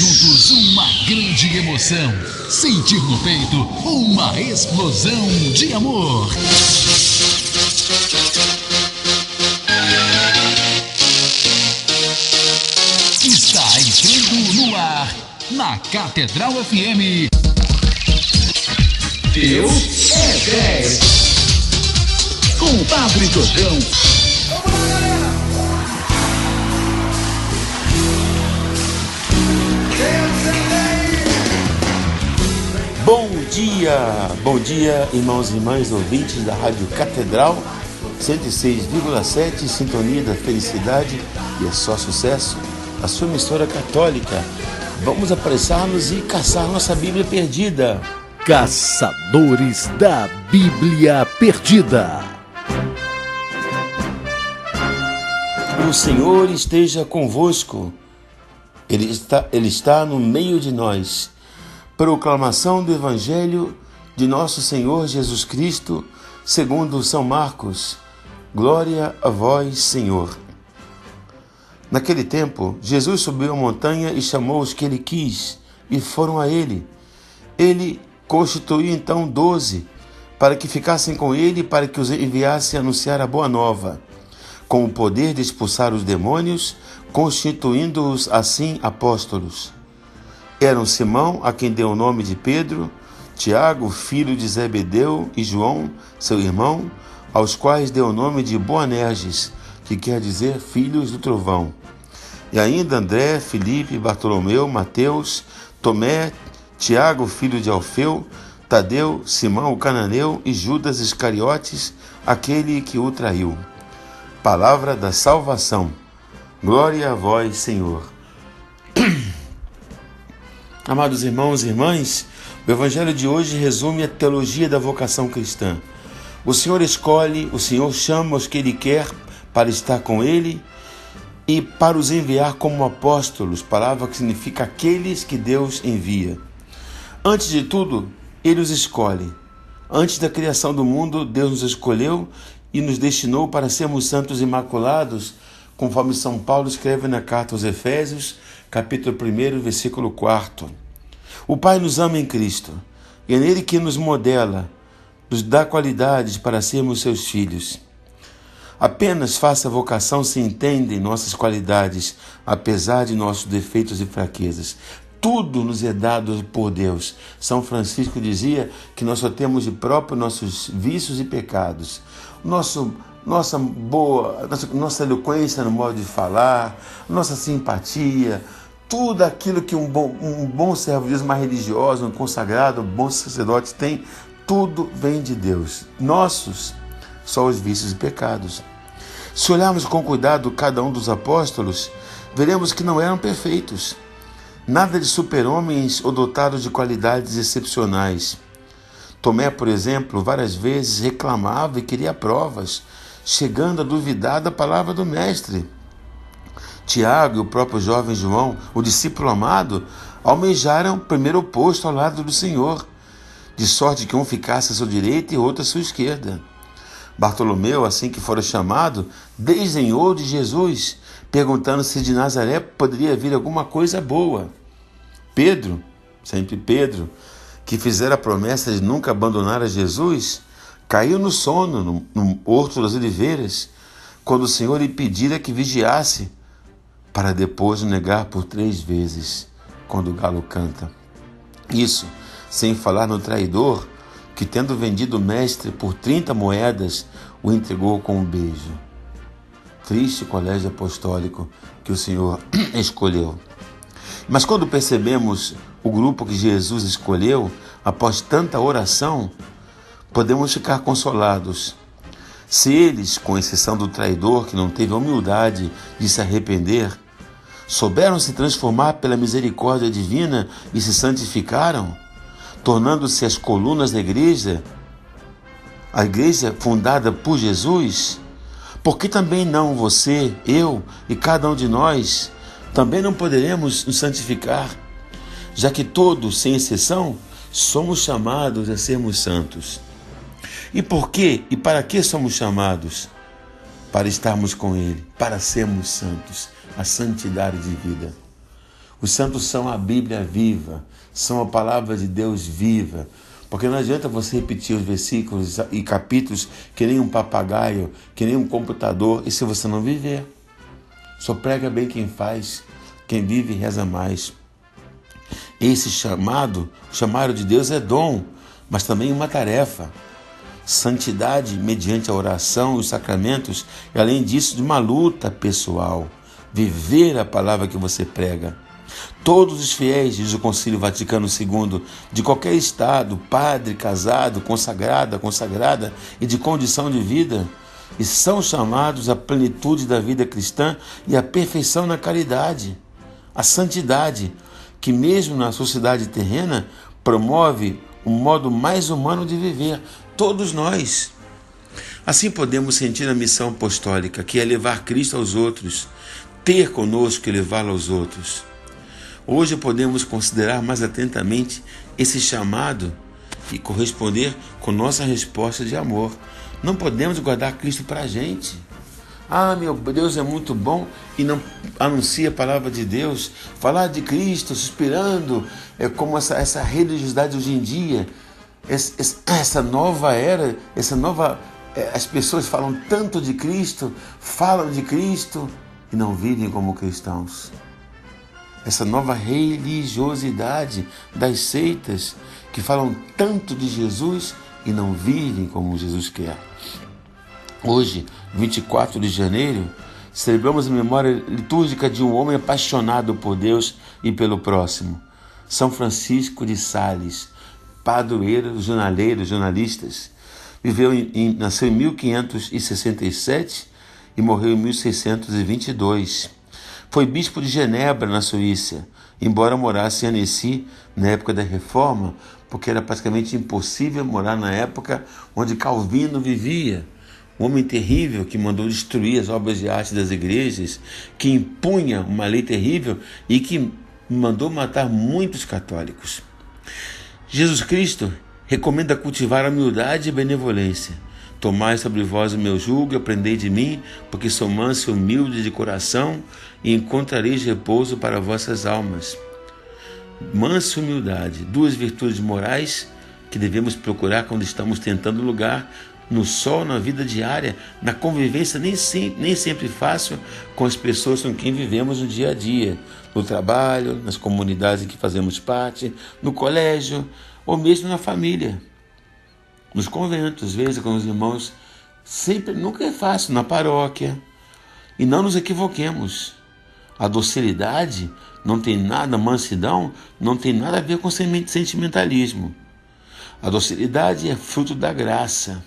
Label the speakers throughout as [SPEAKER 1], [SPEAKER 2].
[SPEAKER 1] juntos uma grande emoção. Sentir no peito uma explosão de amor. Está entrando no ar, na Catedral FM. Deus é 10. Com o Padre Jordão.
[SPEAKER 2] Bom dia, irmãos e irmãs ouvintes da Rádio Catedral 106,7, sintonia da felicidade, e é só sucesso, a sua emissora católica. Vamos apressar-nos e caçar nossa Bíblia perdida.
[SPEAKER 1] Caçadores da Bíblia Perdida.
[SPEAKER 2] O Senhor esteja convosco, Ele está no meio de nós. Proclamação do Evangelho de nosso Senhor Jesus Cristo, segundo São Marcos. Glória a vós, Senhor. Naquele tempo, Jesus subiu a montanha e chamou os que ele quis, e foram a ele. Ele constituiu então 12, para que ficassem com ele, para que os enviasse a anunciar a boa nova, com o poder de expulsar os demônios, constituindo-os assim apóstolos. Eram Simão, a quem deu o nome de Pedro, Tiago, filho de Zebedeu, e João, seu irmão, aos quais deu o nome de Boanerges, que quer dizer filhos do trovão. E ainda André, Filipe, Bartolomeu, Mateus, Tomé, Tiago, filho de Alfeu, Tadeu, Simão o cananeu e Judas Iscariotes, aquele que o traiu. Palavra da salvação. Glória a vós, Senhor. Amados irmãos e irmãs, o Evangelho de hoje resume a teologia da vocação cristã. O Senhor escolhe, o Senhor chama os que Ele quer para estar com Ele e para os enviar como apóstolos, palavra que significa aqueles que Deus envia. Antes de tudo, Ele os escolhe. Antes da criação do mundo, Deus nos escolheu e nos destinou para sermos santos e imaculados, conforme São Paulo escreve na carta aos Efésios, capítulo 1, versículo 4. O Pai nos ama em Cristo, e é nele que nos modela, nos dá qualidades para sermos seus filhos. Apenas faça a vocação se entendem nossas qualidades, apesar de nossos defeitos e fraquezas. Tudo nos é dado por Deus. São Francisco dizia que nós só temos de próprio nossos vícios e pecados. Nossa eloquência no modo de falar, nossa simpatia, tudo aquilo que um bom servo de Deus, mais religioso, um consagrado, um bom sacerdote tem, tudo vem de Deus. Nossos, só os vícios e pecados. Se olharmos com cuidado cada um dos apóstolos, veremos que não eram perfeitos. Nada de super-homens ou dotados de qualidades excepcionais. Tomé, por exemplo, várias vezes reclamava e queria provas, chegando a duvidar da palavra do Mestre. Tiago e o próprio jovem João, o discípulo amado, almejaram o primeiro posto ao lado do Senhor, de sorte que um ficasse à sua direita e outro à sua esquerda. Bartolomeu, assim que fora chamado, desdenhou de Jesus, perguntando se de Nazaré poderia vir alguma coisa boa. Pedro, sempre Pedro, que fizera a promessa de nunca abandonar a Jesus, caiu no sono no Horto das Oliveiras, quando o Senhor lhe pedira que vigiasse, para depois o negar por 3 vezes, quando o galo canta. Isso, sem falar no traidor, que tendo vendido o mestre por 30 moedas, o entregou com um beijo. Triste colégio apostólico que o Senhor escolheu. Mas quando percebemos o grupo que Jesus escolheu, após tanta oração, podemos ficar consolados. Se eles, com exceção do traidor que não teve a humildade de se arrepender, souberam se transformar pela misericórdia divina e se santificaram, tornando-se as colunas da igreja, a igreja fundada por Jesus, por que também não você, eu e cada um de nós também não poderemos nos santificar, já que todos, sem exceção, somos chamados a sermos santos. E por quê e para que somos chamados? Para estarmos com Ele, para sermos santos, a santidade de vida. Os santos são a Bíblia viva, são a palavra de Deus viva. Porque não adianta você repetir os versículos e capítulos que nem um papagaio, que nem um computador, e se você não viver. Só prega bem quem faz, quem vive reza mais. Esse chamado, o chamado de Deus é dom, mas também uma tarefa. Santidade mediante a oração e os sacramentos, e além disso, de uma luta pessoal. Viver a palavra que você prega. Todos os fiéis, diz o Concílio Vaticano II, de qualquer estado, padre, casado, consagrada e de condição de vida, e são chamados à plenitude da vida cristã e à perfeição na caridade, a santidade, que mesmo na sociedade terrena promove um modo mais humano de viver, todos nós. Assim podemos sentir a missão apostólica, que é levar Cristo aos outros, ter conosco e levá-lo aos outros. Hoje podemos considerar mais atentamente esse chamado e corresponder com nossa resposta de amor. Não podemos guardar Cristo para a gente. Ah, meu Deus é muito bom e não anuncia a palavra de Deus. Falar de Cristo, suspirando, é como essa religiosidade hoje em dia, essa nova era, as pessoas falam tanto de Cristo, falam de Cristo e não vivem como cristãos. Essa nova religiosidade das seitas que falam tanto de Jesus e não vivem como Jesus quer. Hoje, 24 de janeiro, celebramos a memória litúrgica de um homem apaixonado por Deus e pelo próximo, São Francisco de Sales, padroeiro, jornalista. Nasceu em 1567 e morreu em 1622. Foi bispo de Genebra, na Suíça, embora morasse em Annecy na época da Reforma, porque era praticamente impossível morar na época onde Calvino vivia. Um homem terrível que mandou destruir as obras de arte das igrejas, que impunha uma lei terrível e que mandou matar muitos católicos. Jesus Cristo recomenda cultivar a humildade e a benevolência. Tomai sobre vós o meu jugo e aprendei de mim, porque sou manso e humilde de coração, e encontrareis repouso para vossas almas. Manso e humildade, duas virtudes morais que devemos procurar quando estamos tentando lugar no sol, na vida diária, na convivência nem sempre fácil com as pessoas com quem vivemos no dia a dia, no trabalho, nas comunidades em que fazemos parte, no colégio ou mesmo na família. Nos conventos, às vezes, com os irmãos, nunca é fácil, na paróquia. E não nos equivoquemos. A docilidade não tem nada, a mansidão não tem nada a ver com sentimentalismo. A docilidade é fruto da graça.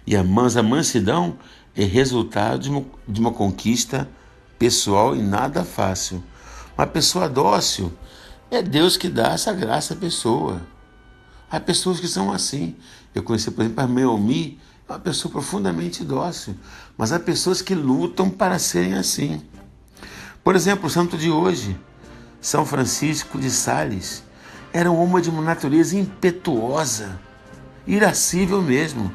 [SPEAKER 2] E a mansidão é resultado de uma conquista pessoal e nada fácil. Uma pessoa dócil, é Deus que dá essa graça à pessoa. Há pessoas que são assim. Eu conheci, por exemplo, a Meomi, é uma pessoa profundamente dócil, mas há pessoas que lutam para serem assim. Por exemplo, o santo de hoje, São Francisco de Sales, era um homem de uma natureza impetuosa, irascível mesmo.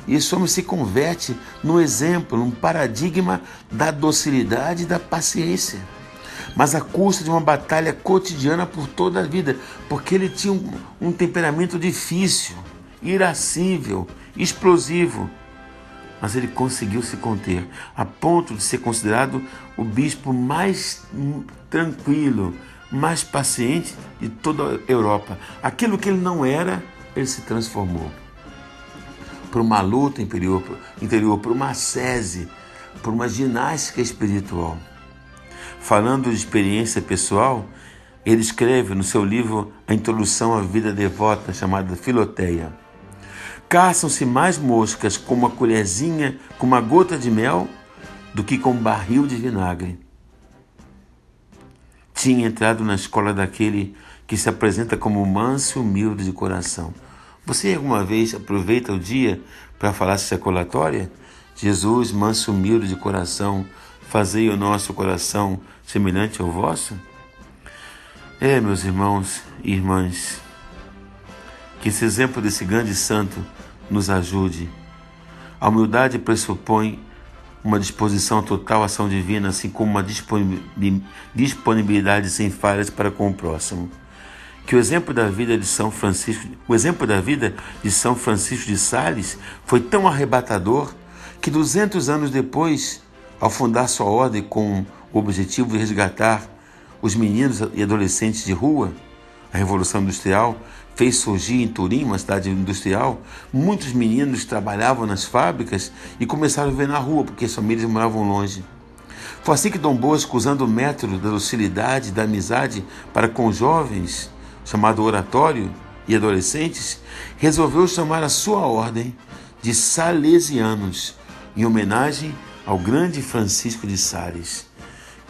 [SPEAKER 2] E esse homem se converte num exemplo, num paradigma da docilidade e da paciência, mas à custa de uma batalha cotidiana por toda a vida, porque ele tinha um temperamento difícil, irascível, explosivo, mas ele conseguiu se conter, a ponto de ser considerado o bispo mais tranquilo, mais paciente de toda a Europa. Aquilo que ele não era, ele se transformou. Por uma luta interior, por uma ascese, por uma ginástica espiritual. Falando de experiência pessoal, ele escreve no seu livro A Introdução à Vida Devota, chamada Filoteia: caçam-se mais moscas com uma colherzinha, com uma gota de mel, do que com um barril de vinagre. Tinha entrado na escola daquele que se apresenta como manso e humilde de coração. Você alguma vez aproveita o dia para falar essa ecolatória? Jesus, manso e humilde de coração, fazei o nosso coração semelhante ao vosso? Meus irmãos e irmãs, que esse exemplo desse grande santo nos ajude. A humildade pressupõe uma disposição total à ação divina, assim como uma disponibilidade sem falhas para com o próximo. Que o exemplo da vida de São Francisco de Sales foi tão arrebatador que 200 anos depois, ao fundar sua ordem com o objetivo de resgatar os meninos e adolescentes de rua, a Revolução Industrial fez surgir em Turim, uma cidade industrial, muitos meninos trabalhavam nas fábricas e começaram a viver na rua, porque as famílias moravam longe. Foi assim que Dom Bosco, usando o método da docilidade e da amizade para com jovens, chamado oratório, e adolescentes, resolveu chamar a sua ordem de Salesianos, em homenagem ao grande Francisco de Sales,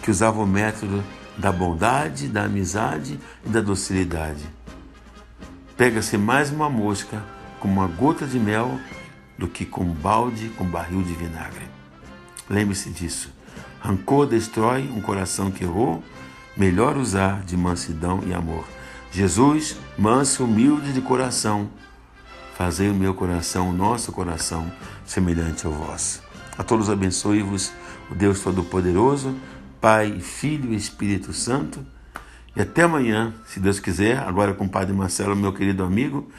[SPEAKER 2] que usava o método da bondade, da amizade e da docilidade. Pega-se mais uma mosca com uma gota de mel do que com um balde com barril de vinagre. Lembre-se disso. Rancor destrói um coração que errou, melhor usar de mansidão e amor. Jesus, manso e humilde de coração, fazei o meu coração, o nosso coração, semelhante ao vosso. A todos abençoe-vos o Deus Todo-Poderoso, Pai, Filho e Espírito Santo. E até amanhã, se Deus quiser, agora com o Padre Marcelo, meu querido amigo.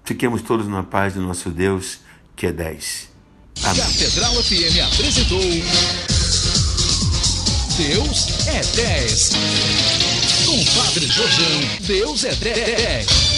[SPEAKER 2] Fiquemos todos na paz do nosso Deus, que é 10. Amém.
[SPEAKER 1] Catedral FM apresentou Deus é 10. Com o Padre Jordão, Deus é 10.